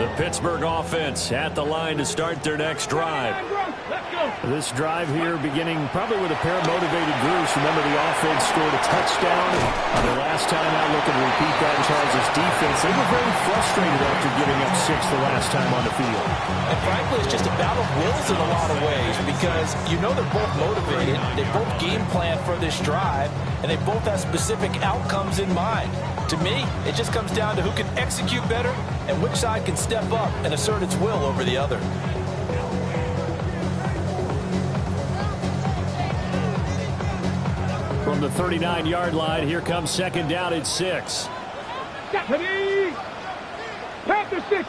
The Pittsburgh offense at the line to start their next drive. This drive here beginning probably with a pair of motivated groups. Remember, the offense scored a touchdown on their last time out. Looking to repeat that in Charles' defense. They were very frustrated after giving up 6 the last time on the field. And frankly, it's just a battle of wills in a lot of ways because you know they're both motivated. They both game plan for this drive, and they both have specific outcomes in mind. To me, it just comes down to who can execute better and which side can step up and assert its will over the other. From the 39-yard line, here comes second down at 6. Panther 6.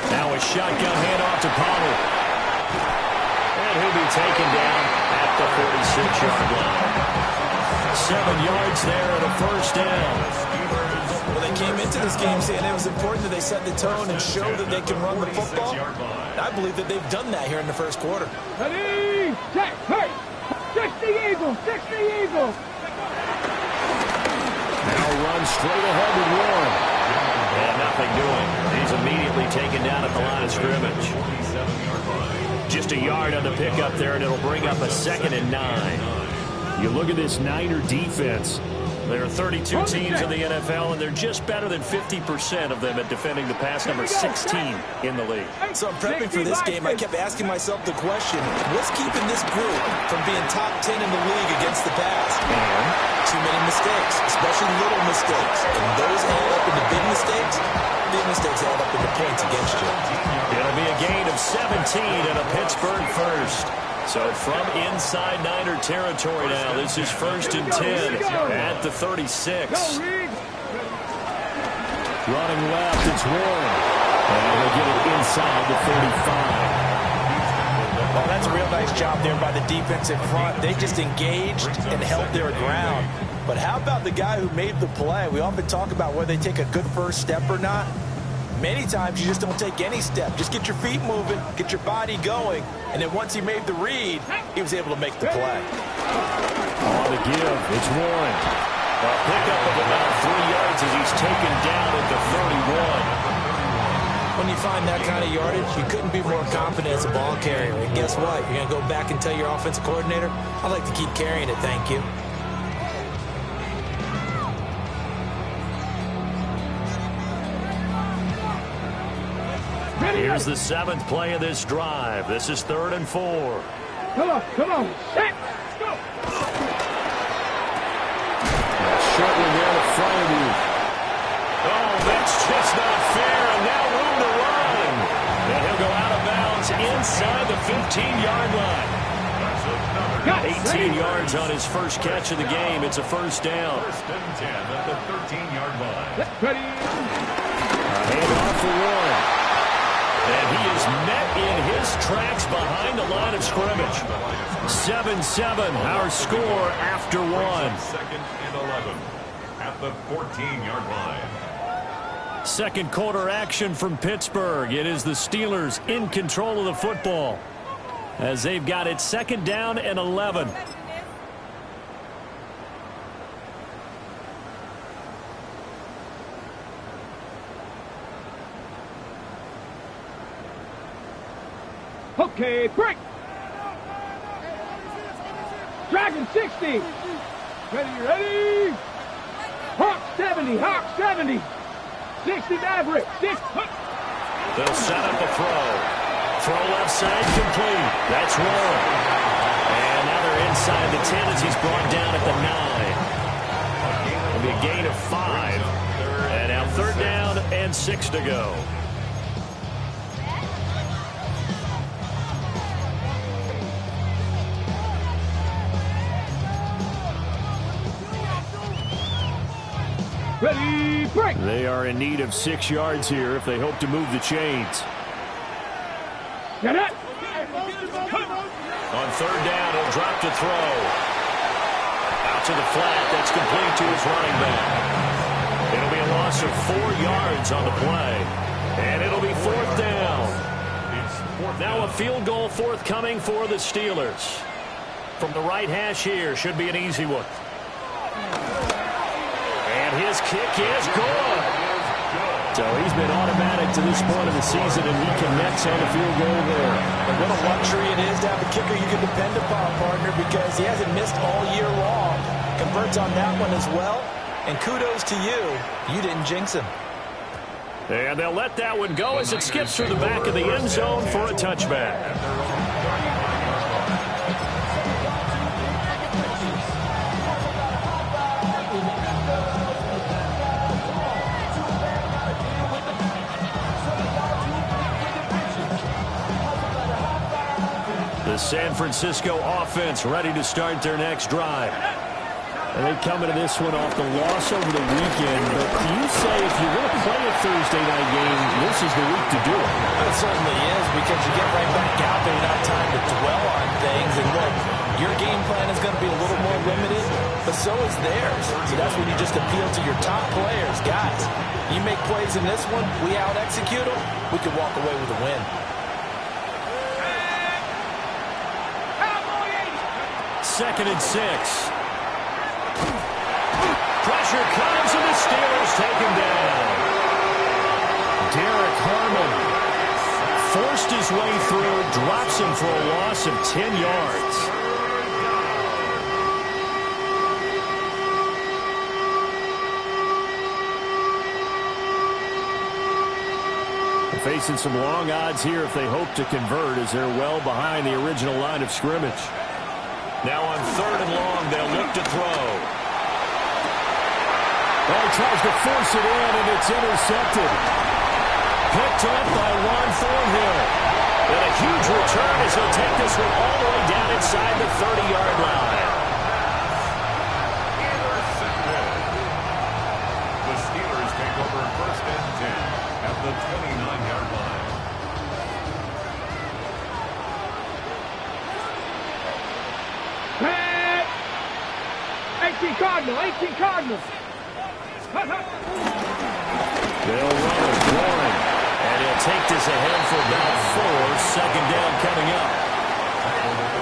Now a shotgun handoff to Pollard. And he'll be taken down at the 46-yard line. 7 yards there and a first down. Well, they came into this game saying it was important that they set the tone and show that they can run the football. I believe that they've done that here in the first quarter. Ready, check, hey! 60 Eagles, 60 Eagles! Now run straight ahead with Warren. And nothing doing. He's immediately taken down at the line of scrimmage. Just a yard on the pickup there, and it'll bring up a 2nd and 9. You look at this Niner defense. There are 32 teams in the NFL, and they're just better than 50% of them at defending the pass, number 16 in the league. So I'm prepping for this game. I kept asking myself the question, what's keeping this group from being top 10 in the league against the pass? And too many mistakes, especially little mistakes. And those add up into big mistakes. Big mistakes add up into points against you. It'll be a gain of 17 and a Pittsburgh first. So from inside Niner territory now, this is 1st and 10 at the 36. Running left, it's Warren. And he'll get it inside the 35. Well, that's a real nice job there by the defense in front. They just engaged and held their ground. But how about the guy who made the play? We often talk about whether they take a good first step or not. Many times you just don't take any step. Just get your feet moving, get your body going, and then once he made the read, he was able to make the play. On the give, it's Warren. A pickup of about 3 yards as he's taken down at the 31. When you find that kind of yardage, you couldn't be more confident as a ball carrier. And guess what? You're going to go back and tell your offensive coordinator, I'd like to keep carrying it, thank you. Here's the 7th play of this drive. This is 3rd and 4. Come on, come on. Set, go. Short one there in front of you. Oh, that's just not fair, and now room to run. And he'll go out of bounds inside the 15-yard line. 18 yards on his first catch of the game. It's a first down. 1st and 10 at the 13-yard line. Ready. Handoff for Warren. And he is met in his tracks behind the line of scrimmage. 7-7, our score after 1. 2nd and 11 at the 14-yard line. Second quarter action from Pittsburgh. It is the Steelers in control of the football as they've got it 2nd down and 11. Okay, break. Dragon 60. Ready. Hawk 70, Hawk 70. 60 Maverick, 6. They'll set up a throw. Throw left side complete. That's Warren. And now they're inside the 10 as he's brought down at the 9. It'll be a gain of 5. And now 3rd down and 6 to go. Ready, break. They are in need of 6 yards here if they hope to move the chains. Get it. On 3rd down, he'll drop to throw. Out to the flat. That's complete to his running back. It'll be a loss of 4 yards on the play. And it'll be 4th down. Now a field goal forthcoming for the Steelers. From the right hash here, should be an easy one. And his kick is good. So he's been automatic to this point of the season, and he connects on the field goal there. And what a luxury it is to have a kicker you can depend upon, partner, because he hasn't missed all year long. Converts on that one as well. And kudos to you. You didn't jinx him. And they'll let that one go as it skips through the back of the end zone for a touchback. The San Francisco offense ready to start their next drive. And they come into this one off the loss over the weekend. But you say if you're going to play a Thursday night game, this is the week to do it. It certainly is, because you get right back out there, not time to dwell on things. And look, your game plan is going to be a little more limited, but so is theirs. So that's when you just appeal to your top players. Guys, you make plays in this one, we out-execute them, we could walk away with a win. Second and 6. Pressure comes, and the Steelers take him down. Derek Harmon forced his way through, drops him for a loss of 10 yards. They're facing some long odds here if they hope to convert, as they're well behind the original line of scrimmage. Now on 3rd and long, they'll look to throw. Well, he tries to force it in, and it's intercepted. Picked up by Juan Thornhill. And a huge return as he'll take this one all the way down inside the 30-yard line. The Steelers take over 1st and 10 at the 29-yard line. 18 Cardinal, 18 Cardinal. They'll run it, Warren. And he'll take this ahead for about 4. 2nd down coming up.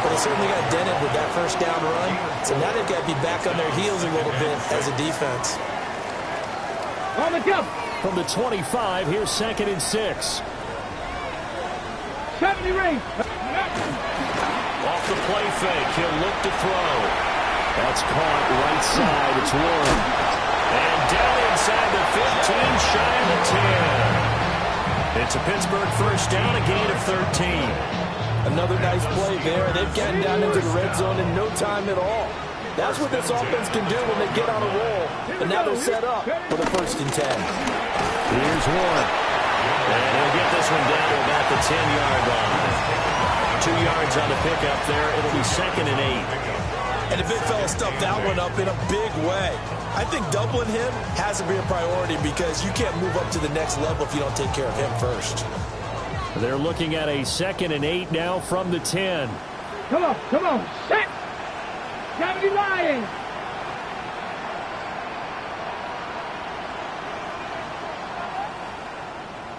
But they certainly got dented with that 1st down run. So now they've got to be back on their heels a little bit as a defense. On the jump. From the 25, here's 2nd and 6. 70 range. Off the play fake, he'll look to throw. That's caught right side. It's Warren. And down inside the 15, shy of the 10. It's a Pittsburgh 1st down, a gain of 13. Another nice play there. They've gotten down into the red zone in no time at all. That's what this offense can do when they get on a roll. And now they're set up for the 1st and 10. Here's Warren. And he'll get this one down to about the 10-yard line. 2 yards on the pickup there. It'll be 2nd and 8. And the big fella stuffed that one up in a big way. I think doubling him has to be a priority, because you can't move up to the next level if you don't take care of him first. They're looking at a 2nd and 8 now from the 10. Come on, come on. Set. 70 Lions.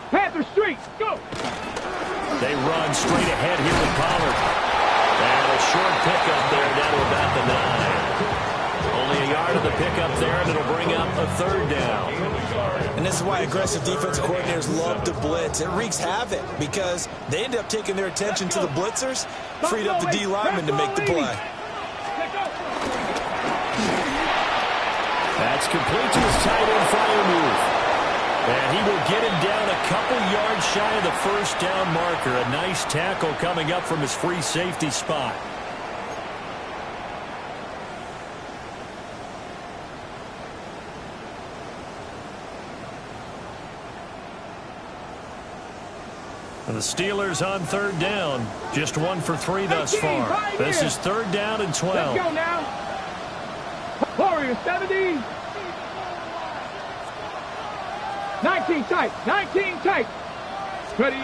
Panther Street, go. They run straight ahead here with Pollard. And a short pickup there down to about the 9. Only a yard of the pickup there, and it'll bring up a 3rd down. And this is why aggressive defensive coordinators love to blitz. It wreaks havoc because they end up taking their attention to the blitzers, freed up the D lineman to make the play. That's complete to his tight end fire move. And he will get him down a couple yards shy of the 1st down marker. A nice tackle coming up from his free safety spot. And the Steelers on 3rd down. Just 1 for 3 thus far. This is 3rd down and 12. Let's go now. Warriors 70. 19 tight. 19 tight. Ready.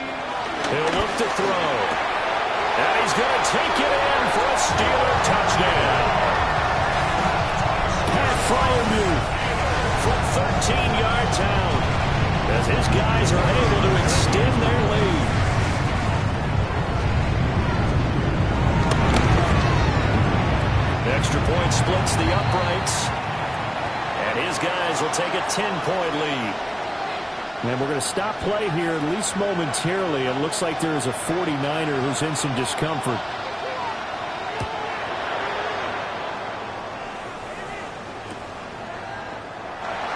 He'll look to throw. And he's going to take it in for a Steeler touchdown. Pat Fryermuth from 13 yards out, as his guys are able to extend their lead. Extra point splits the uprights. And his guys will take a 10-point lead. And we're going to stop play here, at least momentarily. It looks like there is a 49er who's in some discomfort.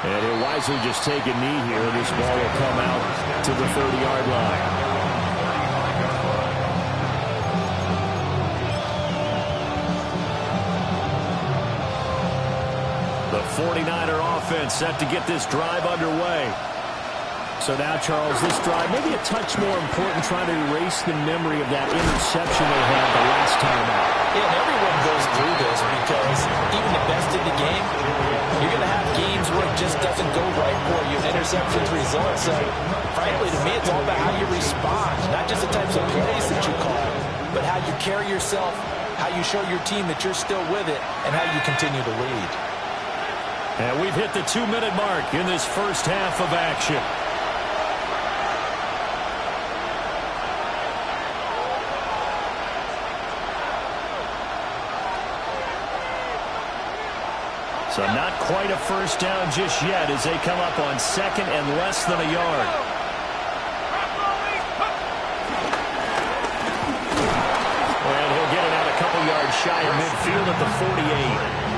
And he'll wisely just take a knee here. This ball will come out to the 30-yard line. The 49er offense set to get this drive underway. So now, Charles, this drive maybe a touch more important, trying to erase the memory of that interception they had the last time out. Yeah, and everyone goes through this because even the best in the game, you're going to have games where it just doesn't go right for you. Interceptions result. So, frankly, to me, it's all about how you respond, not just the types of plays that you call, but how you carry yourself, how you show your team that you're still with it, and how you continue to lead. And we've hit the 2-minute mark in this first half of action. So not quite a first down just yet as they come up on second and less than a yard. And he'll get it out a couple yards shy of midfield at the 48.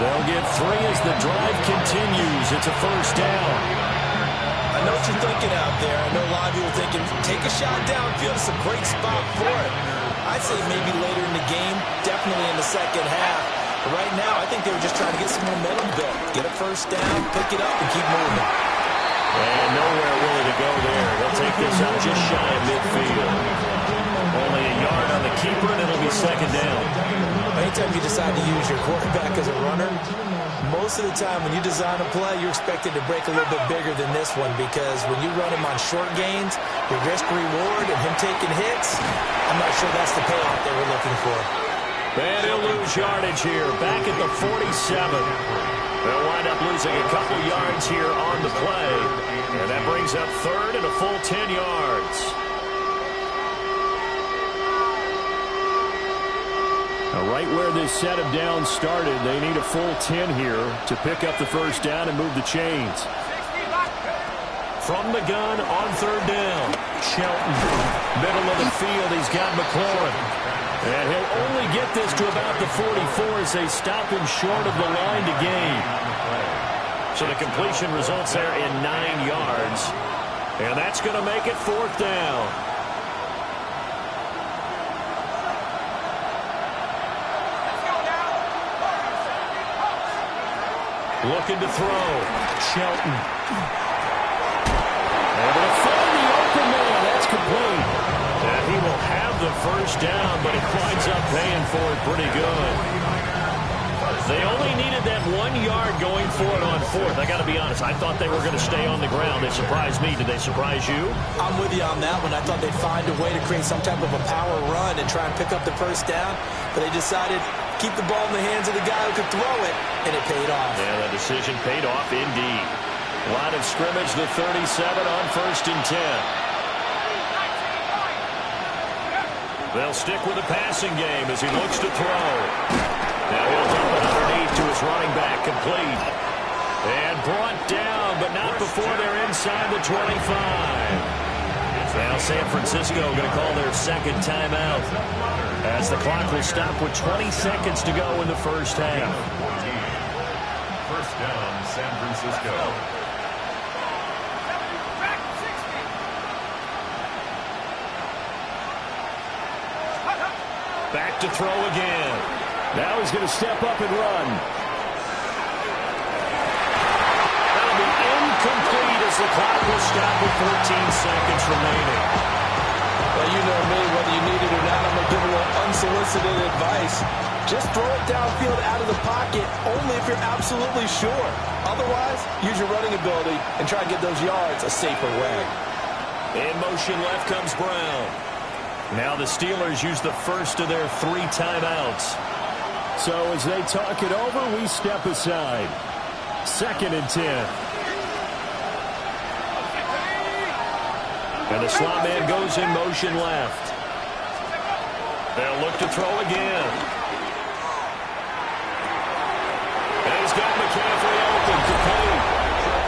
They'll get 3 as the drive continues. It's a first down. I know what you're thinking out there. I know a lot of you are thinking, take a shot downfield. It's a great spot for it. I'd say maybe later in the game, definitely in the second half. But right now, I think they were just trying to get some momentum built. Get a first down, pick it up, and keep moving. And nowhere really to go there. They'll take this out just shy of midfield. Only a yard on the keeper, and it'll be second down. Anytime you decide to use your quarterback as a runner, most of the time when you design a play, you're expected to break a little bit bigger than this one because when you run him on short gains, the risk-reward and him taking hits, I'm not sure that's the payoff they were looking for. And he'll lose yardage here, back at the 47. They'll wind up losing a couple yards here on the play. And that brings up third and a full 10 yards. Now, right where this set of downs started, they need a full 10 here to pick up the first down and move the chains. From the gun on third down, Shelton. Middle of the field, he's got McLaurin. And he'll only get this to about the 44 as they stop him short of the line to gain. So the completion results there in 9 yards. And that's going to make it fourth down. Looking to throw. Shelton. Able to find the open man. That's complete. And he will have the first down, but it winds up paying for it pretty good. They only needed that 1 yard going for it on fourth. I got to be honest, I thought they were going to stay on the ground. They surprised me. Did they surprise you? I'm with you on that one. I thought they'd find a way to create some type of a power run and try and pick up the first down, but they decided keep the ball in the hands of the guy who could throw it, and it paid off. Yeah, the decision paid off indeed. Line of scrimmage, the 37 on first and 10. They'll stick with the passing game as he looks to throw. Now he'll dump it underneath to his running back, complete. And brought down, but not before they're inside the 25. Now San Francisco going to call their second timeout as the clock will stop with 20 seconds to go in the first half. First down, San Francisco. Back to throw again. Now he's going to step up and run. That'll be incomplete as the clock will stop with 14 seconds remaining. Well, you know me, whether you need it or not, I'm going to give a little unsolicited advice. Just throw it downfield out of the pocket only if you're absolutely sure. Otherwise, use your running ability and try to get those yards a safer way. In motion left comes Brown. Now the Steelers use the first of their 3 timeouts. So as they talk it over, we step aside. Second and 10. And the slot man goes in motion left. They'll look to throw again. And he's got McCaffrey open to pay.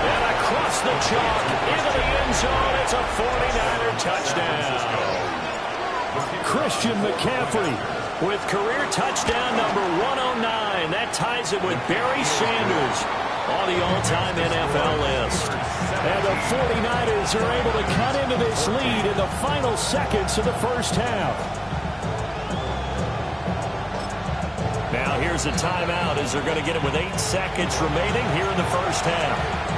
And across the chalk into the It's a 49er touchdown. Christian McCaffrey with career touchdown number 109. That ties it with Barry Sanders on the all-time NFL list. And the 49ers are able to cut into this lead in the final seconds of the first half. Now here's a timeout as they're going to get it with 8 seconds remaining here in the first half.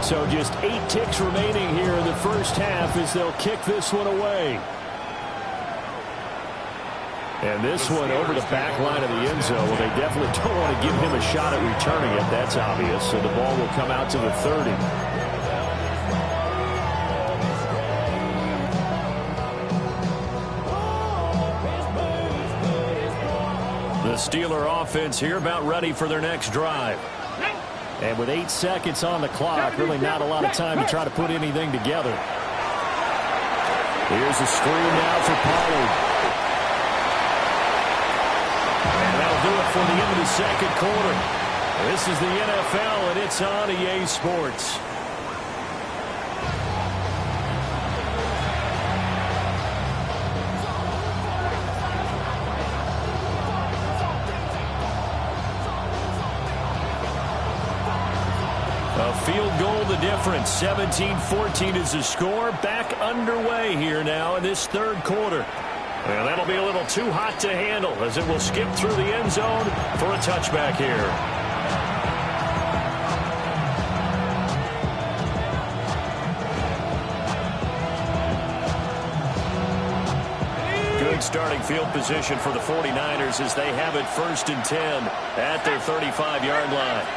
So just 8 ticks remaining here in the first half as they'll kick this one away. And this one over the back line of the end zone. Well, they definitely don't want to give him a shot at returning it. That's obvious. So the ball will come out to the 30. The Steeler offense here about ready for their next drive. And with 8 seconds on the clock, really not a lot of time to try to put anything together. Here's a screen now for Pollard. And that'll do it for the end of the second quarter. This is the NFL, and it's on EA Sports. Field goal the difference. 17-14 is the score. Back underway here now in this third quarter. And that'll be a little too hot to handle as it will skip through the end zone for a touchback here. Good starting field position for the 49ers as they have it 1st and 10 at their 35-yard line.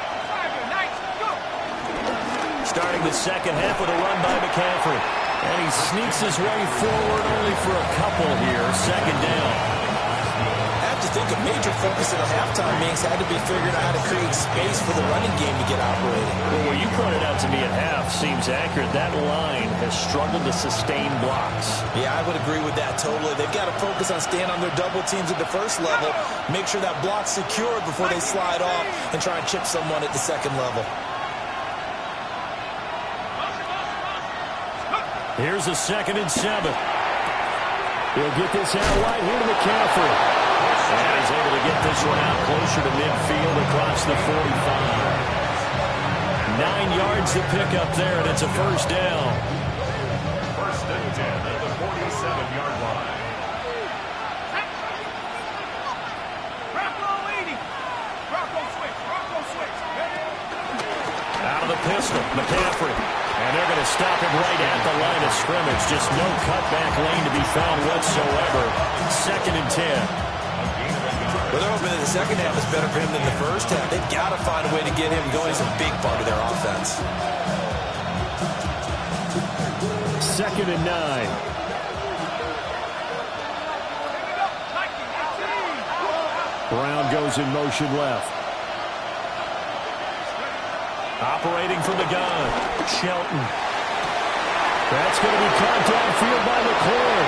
Starting the second half with a run by McCaffrey. And he sneaks his way forward only for a couple here. Second down. I have to think a major focus of the halftime meetings had to be figuring out how to create space for the running game to get operating. Well, what you pointed out to me at half seems accurate. That line has struggled to sustain blocks. Yeah, I would agree with that totally. They've got to focus on staying on their double teams at the first level, make sure that block's secured before they slide off and try and chip someone at the second level. Here's a 2nd and 7. He'll get this out right here to McCaffrey. And he's able to get this one out closer to midfield across the 45. 9 yards to pick up there, and it's a first down. 1st and 10 at the 47-yard line. Out of the pistol, McCaffrey. And they're going to stop him right at the line of scrimmage. Just no cutback lane to be found whatsoever. 2nd and 10. Well, they're hoping that the second half is better for him than the first half. They've got to find a way to get him going. He's a big part of their offense. 2nd and 9. Brown goes in motion left. Operating from the gun, Shelton. That's going to be caught downfield by McLaurin.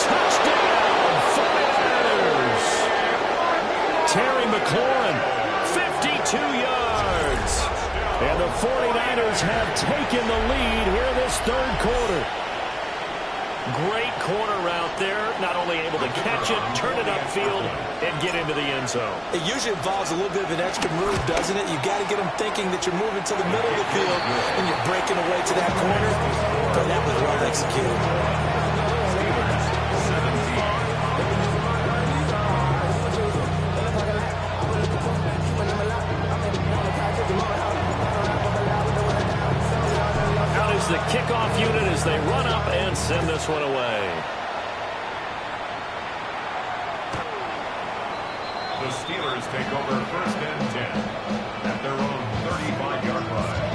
Touchdown, 49ers. Terry McLaurin, 52 yards. And the 49ers have taken the lead here in this third quarter. Great corner route there. Not only able to catch it, turn it upfield, and get into the end zone. It usually involves a little bit of an extra move, doesn't it? You've got to get them thinking that you're moving to the middle of the field and you're breaking away to that corner. But that was well executed. The kickoff unit as they run up and send this one away. The Steelers take over 1st and 10 at their own 35-yard line.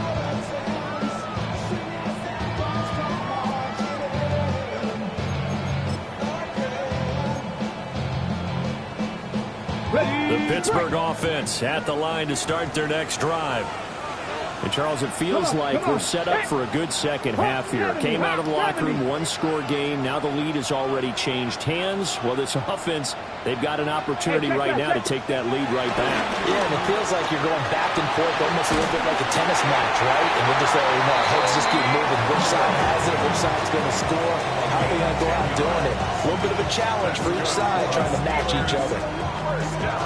The Pittsburgh offense at the line to start their next drive. And, Charles, it feels like we're set up for a good second half here. Came out of the locker room, one-score game. Now the lead has already changed hands. Well, this offense, they've got an opportunity right now to take that lead right back. Yeah, and it feels like you're going back and forth almost a little bit like a tennis match, right? And we're just our heads just keep moving. Which side has it? Which side's going to score? And how are they going to go out doing it? A little bit of a challenge for each side trying to match each other.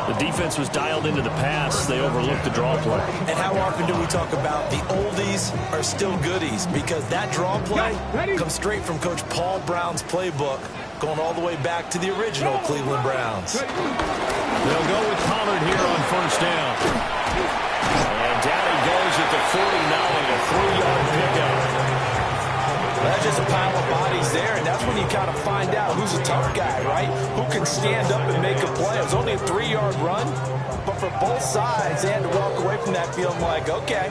The defense was dialed into the pass. They overlooked the draw play. And how often do we talk about the oldies are still goodies? Because that draw play comes straight from Coach Paul Brown's playbook, going all the way back to the original Cleveland Browns. They'll go with Pollard here on first down. And down he goes at the 49, a 3-yard pickup. That's just a pile of bodies there, and that's when you kind of find out who's a tough guy, right? Who can stand up and make a play. It was only a 3-yard run, but for both sides, they had to walk away from that feeling like, okay,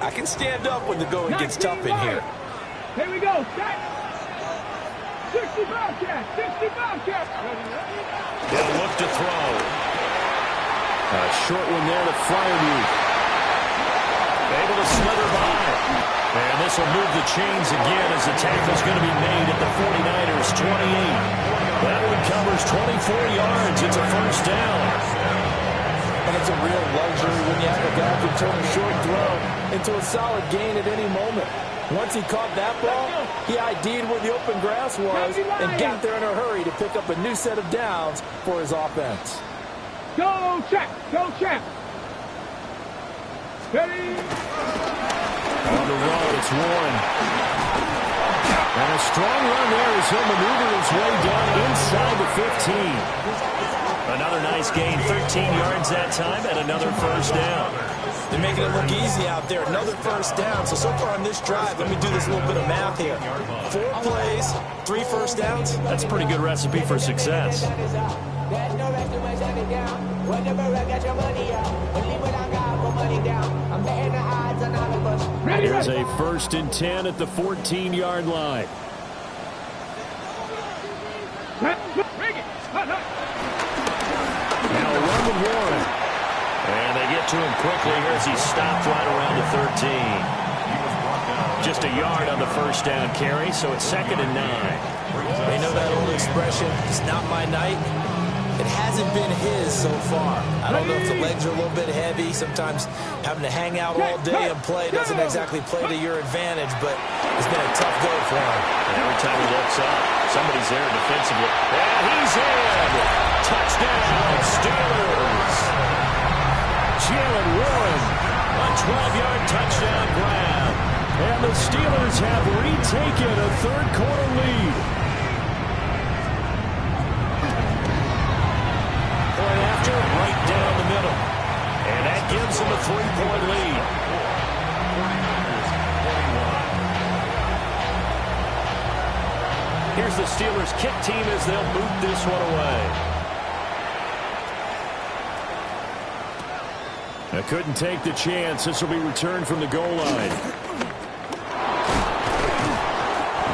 I can stand up when the going gets tough in here. Here we go, set. 60 Bobcats, 60 Bobcats. He'll look to throw. A short one there to Fryermuth. Able to slither by. And this will move the chains again as the tackle's going to be made at the 49ers 28. That one covers 24 yards. It's a first down. And it's a real luxury when you have a guy who can turn a short throw into a solid gain at any moment. Once he caught that ball, he ID'd where the open grass was and got there in a hurry to pick up a new set of downs for his offense. Go check, go check. Ready? On the run, it's Warren. And a strong run there as he'll maneuver his way down inside the 15. Another nice gain, 13 yards that time, and another first down. They're making it look easy out there. Another first down. So far on this drive, let me do this little bit of math here. 4 plays, 3 first downs. That's a pretty good recipe for success. There's a 1st and 10 at the 14-yard line. Now a run with Warren. And they get to him quickly here as he stopped right around the 13. Just a yard on the first down carry, so it's 2nd and 9. They know that old expression, it's not my night. It hasn't been his so far. I don't know if the legs are a little bit heavy. Sometimes having to hang out all day and play doesn't exactly play to your advantage, but it's been a tough go for him. And every time he looks up, somebody's there defensively. And he's in! Touchdown, Steelers! Jalen Warren, a 12-yard touchdown grab. And the Steelers have retaken a third-quarter lead. Right down the middle. And that gives them a 3-point lead. Here's the Steelers kick team as they'll boot this one away. I couldn't take the chance. This will be returned from the goal line.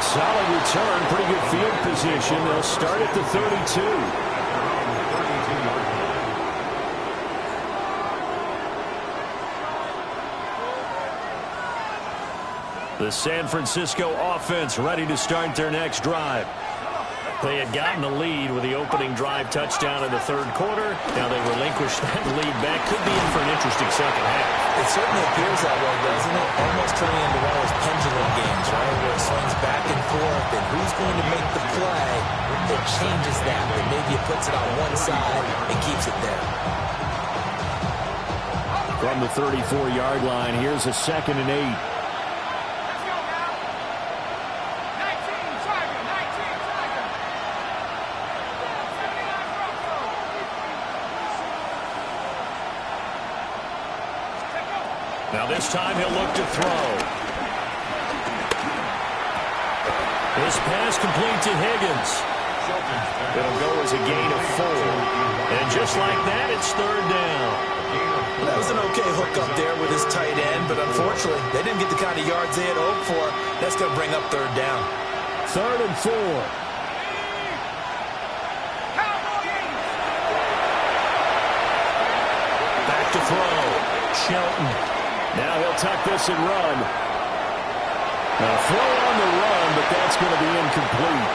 Solid return. Pretty good field position. They'll start at the 32. The San Francisco offense ready to start their next drive. They had gotten the lead with the opening drive touchdown in the third quarter. Now they relinquished that lead back. Could be in for an interesting second half. It certainly appears that way, doesn't it? Almost turning into one of those pendulum games, right? Where it swings back and forth, and who's going to make the play that changes that, or maybe it puts it on one side and keeps it there. From the 34-yard line, here's a 2nd and 8. Now this time he'll look to throw. This pass complete to Higgins. It'll go as a gain of 4. And just like that, it's 3rd down. That was an okay hook up there with his tight end, but unfortunately, they didn't get the kind of yards they had hoped for. That's going to bring up 3rd down. 3rd and 4. Back to throw. Shelton. Now he'll tuck this and run. A throw on the run, but that's going to be incomplete.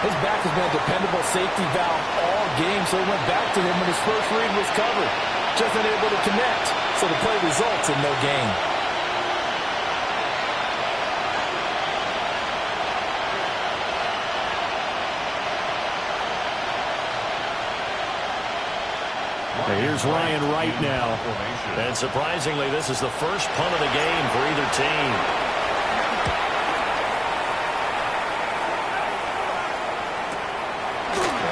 His back has been a dependable safety valve all game, so he went back to him when his first read was covered. Just unable to connect, so the play results in no gain. Here's Ryan Wright now. And surprisingly, this is the first punt of the game for either team.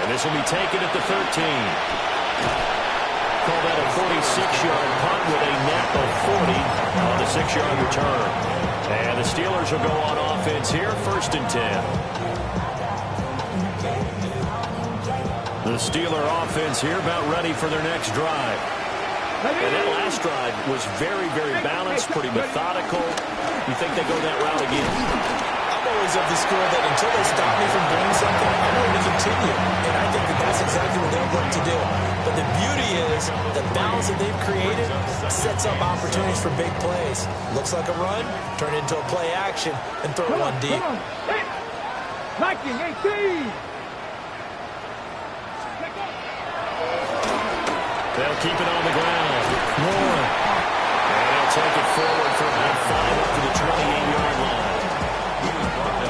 And this will be taken at the 13. Call that a 46-yard punt with a net of 40 on the 6-yard return. And the Steelers will go on offense here, 1st and 10. The Steeler offense here about ready for their next drive. And that last drive was very, very balanced, pretty methodical. You think they go that route again? I'm always of the school that until they stop me from doing something, I'm going to continue. And I think that that's exactly what they're going to do. But the beauty is the balance that they've created sets up opportunities for big plays. Looks like a run, turn it into a play action, and throw it on deep. Viking 18. They'll keep it on the ground. Moore. And they'll take it forward for about 5 up to the 28-yard line.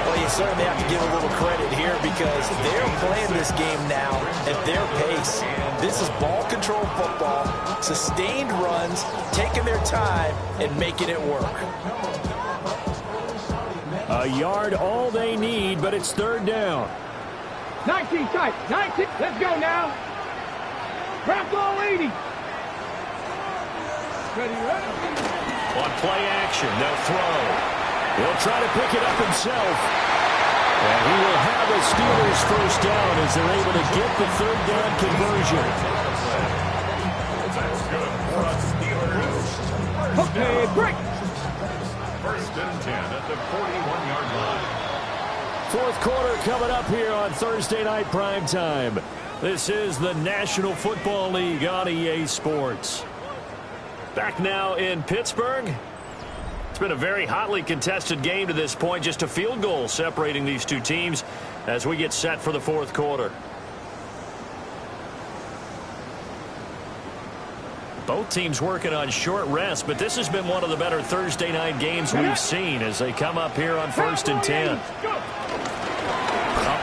Well, you certainly have to give a little credit here because they're playing this game now at their pace. This is ball control football, sustained runs, taking their time, and making it work. A yard all they need, but it's 3rd down. 19 tight. 19. Let's go now. Wrap all 80. Ready. On play action, they'll throw. He'll try to pick it up himself. And he will have a Steelers 1st down as they're able to get the 3rd down conversion. That's good for a Steelers. Okay, break. 1st and 10 at the 41-yard line. 4th quarter coming up here on Thursday Night Primetime. This is the National Football League on EA Sports. Back now in Pittsburgh. It's been a very hotly contested game to this point. Just a field goal separating these two teams as we get set for the 4th quarter. Both teams working on short rest, but this has been one of the better Thursday night games we've seen as they come up here on 1st and 10. Up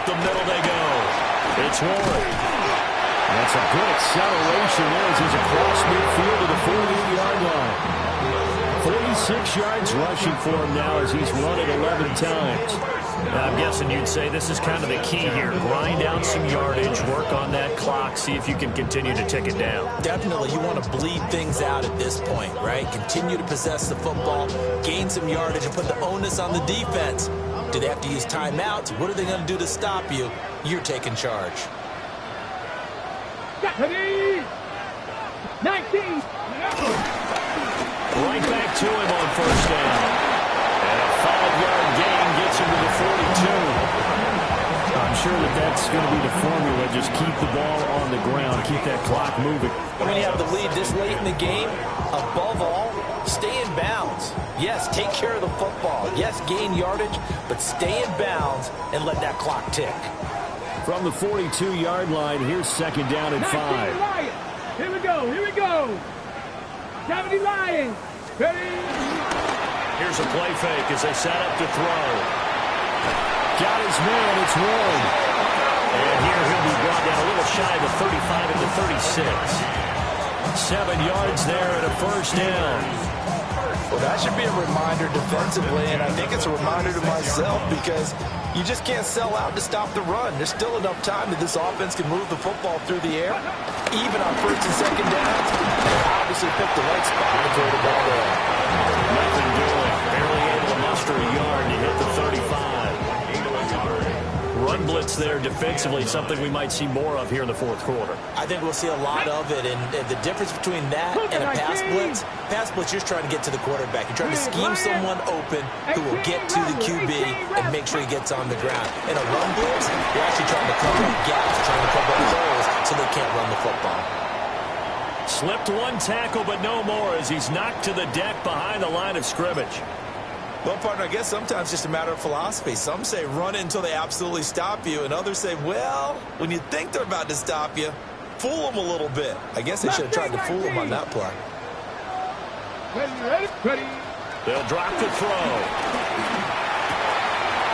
the middle they go. It's Warren. That's a good acceleration there as he's across midfield to the 48-yard line. 46 yards rushing for him now as he's run it 11 times. Now, I'm guessing you'd say this is kind of the key here. Grind out some yardage, work on that clock, see if you can continue to tick it down. Definitely, you want to bleed things out at this point, right? Continue to possess the football, gain some yardage, and put the onus on the defense. Do they have to use timeouts? What are they going to do to stop you? You're taking charge. 19. Right back to him on 1st down. And a 5-yard gain gets him to the 42. I'm sure that's going to be the formula. Just keep the ball on the ground. Keep that clock moving. When you have the lead this late in the game, above all, stay in bounds. Yes, take care of the football. Yes, gain yardage, but stay in bounds and let that clock tick. From the 42-yard line, here's 2nd down and 5. Here we go. 70 Lions. Ready. Here's a play fake as they set up to throw. Got his man. It's Warren. And here he'll be brought down a little shy of the 35 at the 36. 7 yards there and a 1st down. Well, that should be a reminder defensively, and I think it's a reminder to myself because you just can't sell out to stop the run. There's still enough time that this offense can move the football through the air, even on 1st and 2nd downs. They obviously picked the right spot to throw the ball there. Nothing doing. Barely able to muster a yard to hit the 35. Run blitz there defensively, something we might see more of here in the 4th quarter. I think we'll see a lot of it, and the difference between that and a pass blitz, you're just trying to get to the quarterback. You're trying to scheme someone open who will get to the QB and make sure he gets on the ground. In a run blitz, you're actually trying to cover up gaps, trying to cover up holes so they can't run the football. Slipped one tackle, but no more as he's knocked to the deck behind the line of scrimmage. Well, partner, I guess sometimes it's just a matter of philosophy. Some say run it until they absolutely stop you, and others say, well, when you think they're about to stop you, fool them a little bit. I guess they should have tried to fool them on that play. Ready. They'll drop the throw.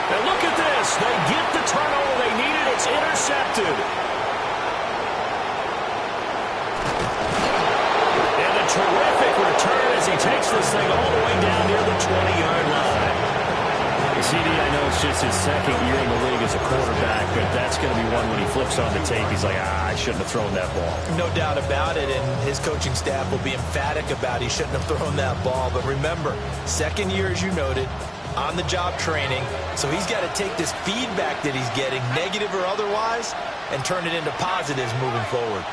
And look at this. They get the turnover they needed. It's intercepted. And a terrific return as he takes this thing all the way down near the 20-yard line. CD, I know it's just his second year in the league as a quarterback, but that's going to be one when he flips on the tape. He's like, I shouldn't have thrown that ball. No doubt about it, and his coaching staff will be emphatic about he shouldn't have thrown that ball. But remember, second year, as you noted, on-the-job training, so he's got to take this feedback that he's getting, negative or otherwise, and turn it into positives moving forward.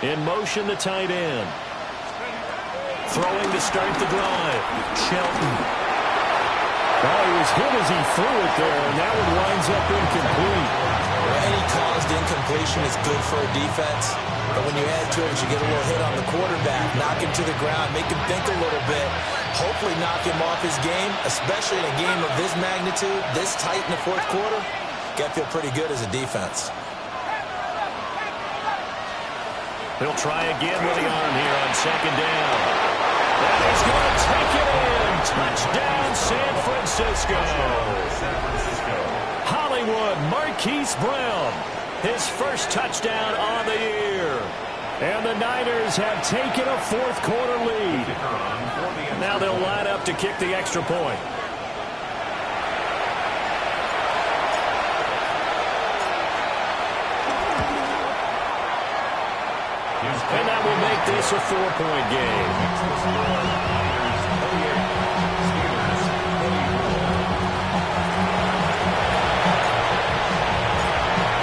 In motion, the tight end. Throwing to start the drive. Shelton. Oh, he was hit as he threw it there, and that one winds up incomplete. Well, any caused incompletion is good for a defense. But when you add to it, you get a little hit on the quarterback, knock him to the ground, make him think a little bit, hopefully knock him off his game, especially in a game of this magnitude, this tight in the fourth quarter. Got to feel pretty good as a defense. He'll try again with the arm here on second down. And he's going to take it in. Touchdown, San Francisco. Hollywood Marquise Brown. His first touchdown on the year. And the Niners have taken a fourth quarter lead. Now they'll line up to kick the extra point. And that will make this a 4-point game.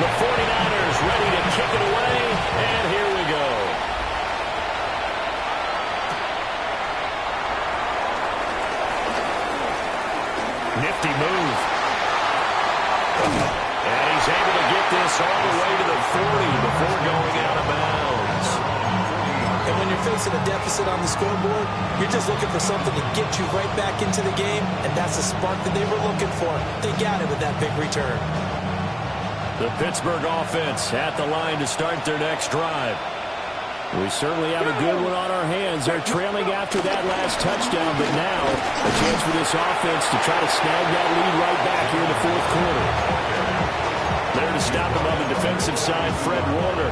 The 49ers ready to kick it away, and here we go. Nifty move. And he's able to get this all the way to the 40 before going out of bounds. And when you're facing a deficit on the scoreboard, you're just looking for something to get you right back into the game, and that's the spark that they were looking for. They got it with that big return. The Pittsburgh offense at the line to start their next drive. We certainly have a good one on our hands. They're trailing after that last touchdown, but now a chance for this offense to try to snag that lead right back here in the fourth quarter. There to stop him on the defensive side, Fred Warner.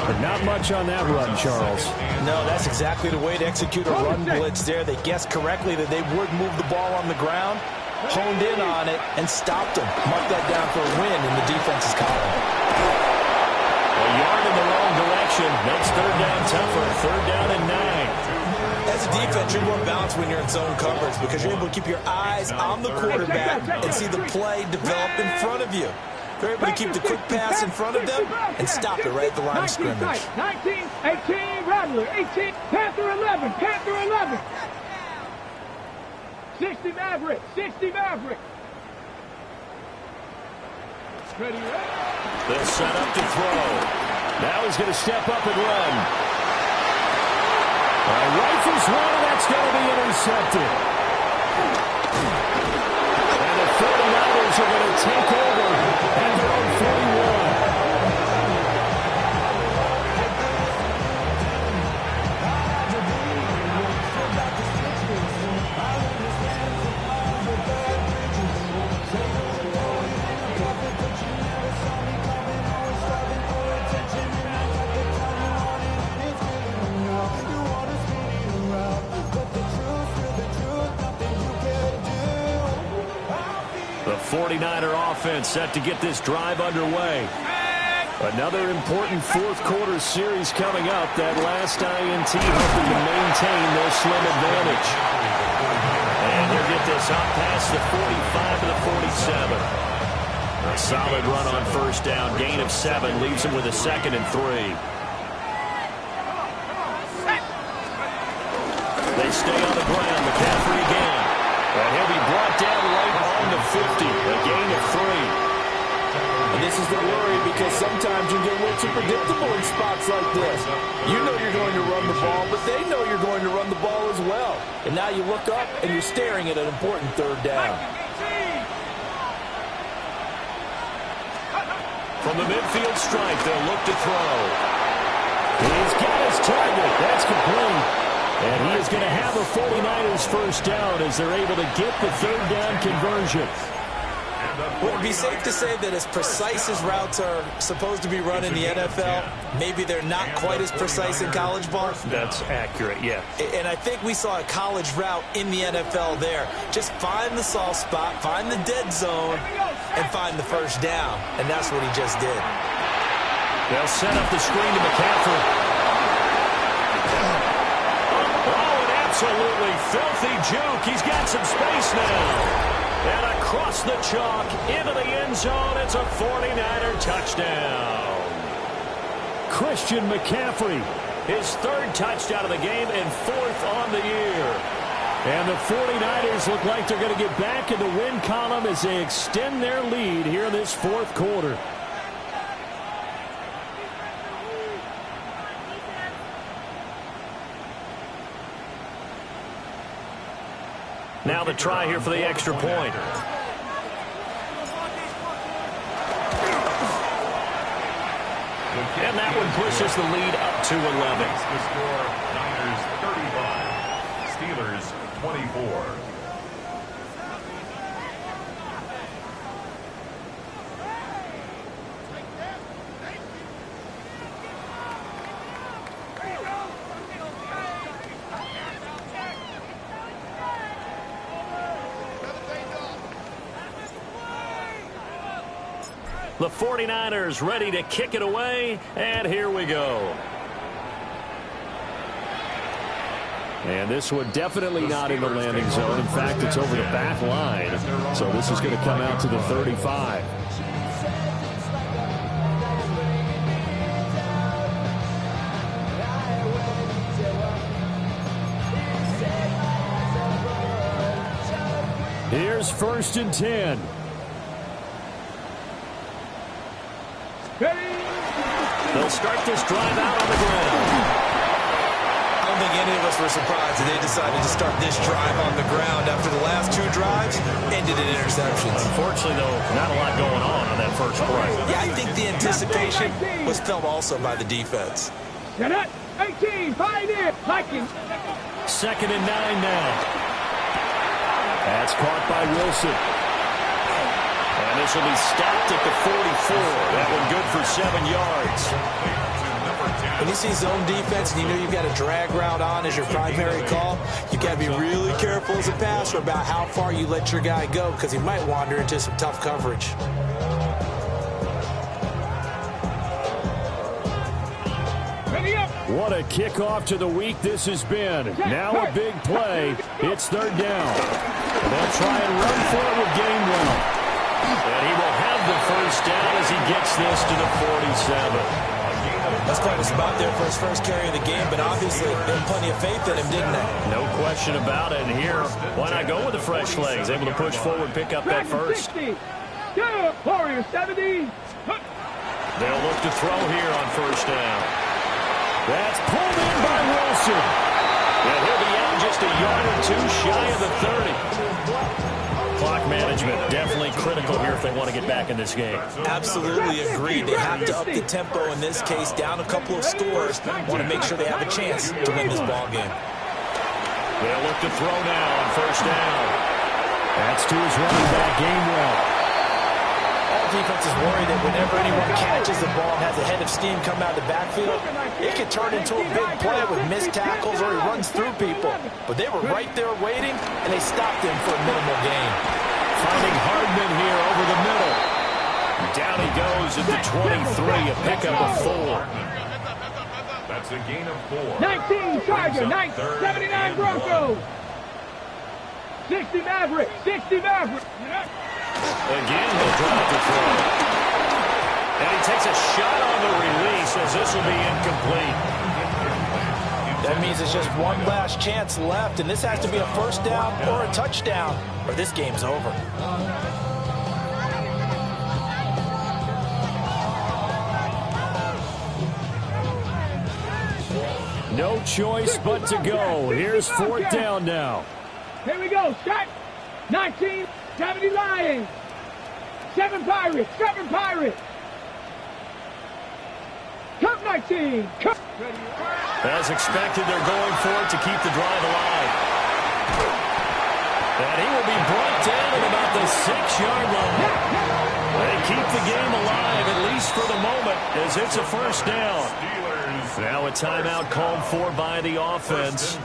But not much on that run, Charles. No, that's exactly the way to execute a run blitz there. They guessed correctly that they would move the ball on the ground, honed in on it, and stopped them. Mark that down for a win in the defense's column. A yard in the wrong direction. Makes third down tougher. Third down and 9. As a defense, you're more balanced when you're in zone coverage because you're able to keep your eyes on the quarterback and see the play develop in front of you. They're able to keep the quick pass in front of them and stop it right at the line of scrimmage. 19, 18, Rattler, 18, Panther 11, Panther 11. 60 Maverick, 60 Maverick. Ready, ready. They'll set up to throw. Now he's going to step up and run. Rifles one, and that's going to be intercepted. And the 49ers are going to take over at their own 41. The 49er offense set to get this drive underway. Another important fourth quarter series coming up. That last INT hoping to maintain their slim advantage. And they'll get this up past the 45 to the 47. A solid run on first down. Gain of 7 leaves them with a 2nd and 3. They stay on the ground. McCaffrey again. And he'll be brought down right on the 50. A gain of 3. And this this is the worry because sometimes you get a little too predictable in spots like this. You know you're going to run the ball, but they know you're going to run the ball as well. And now you look up and you're staring at an important third down. From the midfield stripe, they'll look to throw. He's got his target. That's complete. And he is going to have a 49ers first down as they're able to get the third down conversion. Would it be safe to say that as precise as routes are supposed to be run in the NFL, maybe they're not quite as precise in college ball? That's accurate, yeah. And I think we saw a college route in the NFL there. Just find the soft spot, find the dead zone, and find the first down. And that's what he just did. They'll set up the screen to McCaffrey. Oh, an absolutely filthy juke. He's got some space now. And across the chalk, into the end zone, it's a 49er touchdown. Christian McCaffrey, his third touchdown of the game and fourth on the year. And the 49ers look like they're going to get back in the win column as they extend their lead here in this fourth quarter. Now the try here for the extra point. And that one pushes the lead up to 11. The score, Niners 35, Steelers 24. The 49ers ready to kick it away, and here we go. And this one definitely not in the landing zone. In fact, it's over the back line. So this is going to come out to the 35. Here's 1st and 10. They'll start this drive out on the ground. I don't think any of us were surprised that they decided to start this drive on the ground after the last two drives ended in interceptions. Unfortunately, though, not a lot going on that first play. Yeah, I think the anticipation was felt also by the defense. 18, find it, Vikings. 2nd and 9 now. That's caught by Wilson. And this will be stopped at the 44. That one good for 7 yards. When you see zone defense and you know you've got a drag route on as your primary call, you've got to be really careful as a passer about how far you let your guy go because he might wander into some tough coverage. What a kickoff to the week this has been. Now a big play. It's 3rd down. And they'll try and run for it with Gainwell. And he will have the first down as he gets this to the 47. That's quite a spot there for his first carry of the game, but obviously they had plenty of faith in him, didn't they? No question about it. And here, why not go with the fresh legs? Able to push forward, pick up that first. 60. Warriors 70. They'll look to throw here on 1st down. That's pulled in by Wilson. And he'll be out just a yard or two shy of the 30. Clock management definitely critical here if they want to get back in this game. Absolutely agreed. They have to up the tempo in this case, down a couple of scores. Want to make sure they have a chance to win this ball game. They'll look to throw now on 1st down. That's to his running back, Gainwell. All defenses worry that whenever anyone catches the ball and has a head of steam come out of the backfield, it can turn into a big play with missed tackles or he runs through people. But they were right there waiting, and they stopped him for a minimal gain. Finding Hardman here over the middle. Down he goes at the 23, a pickup of 4. That's a gain of 4. 19 Charger, 79 Broncos. 60 Maverick, 60 Maverick. Again, he'll drop the throw. And he takes a shot on the release as this will be incomplete. That means it's just one last chance left, and this has to be a first down or a touchdown, or this game's over. No choice but to go. Here's fourth down now. Here we go. Start. 19, 70 Lions. 7 Pirates. 7 Pirates. Cup 19. Cup. As expected, they're going for it to keep the drive alive. And he will be brought down at about the 6-yard line. They keep the game alive, at least for the moment, as it's a first down. Now a timeout called for by the offense,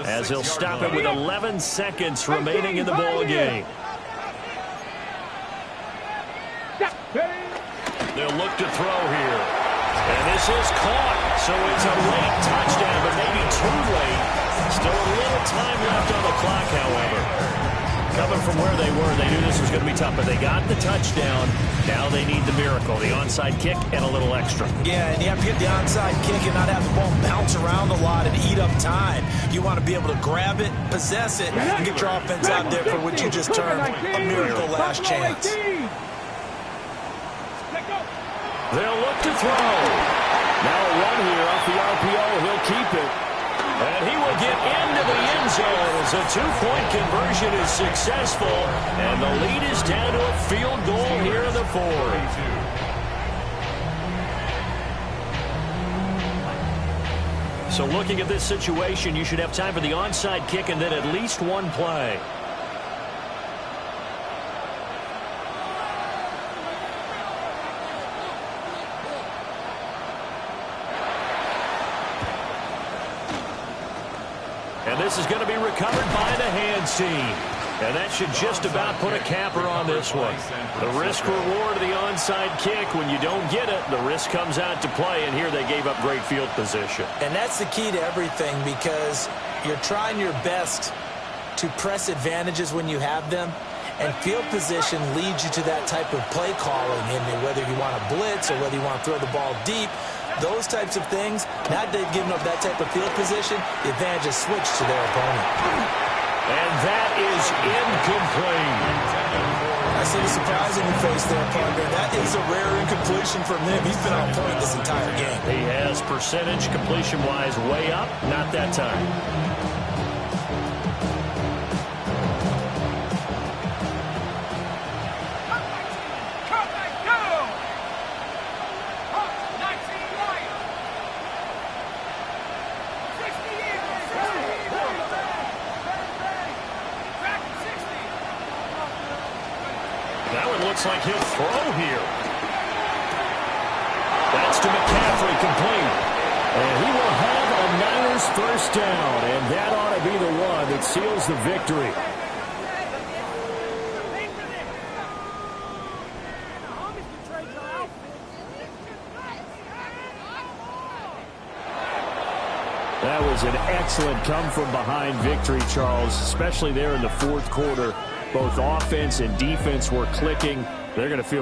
as he'll stop it with 11 seconds remaining in the ball game. They'll look to throw here. And this is caught, so it's a late touchdown, but maybe too late. Still a little time left on the clock, however. Coming from where they were, they knew this was going to be tough, but they got the touchdown. Now they need the miracle, the onside kick and a little extra. Yeah, and you have to get the onside kick and not have the ball bounce around a lot and eat up time. You want to be able to grab it, possess it, and get your offense out there for what you just termed a miracle last chance. They'll look to throw. Now a run here off the RPO. He'll keep it. And he will get into the end zone as a 2-point conversion is successful. And the lead is down to a field goal here in the 4th. So looking at this situation, you should have time for the onside kick and then at least one play. And this is going to be recovered by the hands team. And that should just about put a capper on this one. The risk-reward of the onside kick, when you don't get it, the risk comes out to play, and here they gave up great field position. And that's the key to everything, because you're trying your best to press advantages when you have them, and field position leads you to that type of play calling, and whether you want to blitz or whether you want to throw the ball deep, those types of things. Now they've given up that type of field position, the advantage is switched to their opponent. And that is incomplete. I see the surprising face there, partner. That is a rare incompletion from him. He's been on point this entire game. He has percentage completion-wise way up, not that time. Looks like he'll throw here. That's to McCaffrey, complete. And he will have a Niners first down, and that ought to be the one that seals the victory. That was an excellent come-from-behind victory, Charles, especially there in the 4th quarter. Both offense and defense were clicking. They're going to feel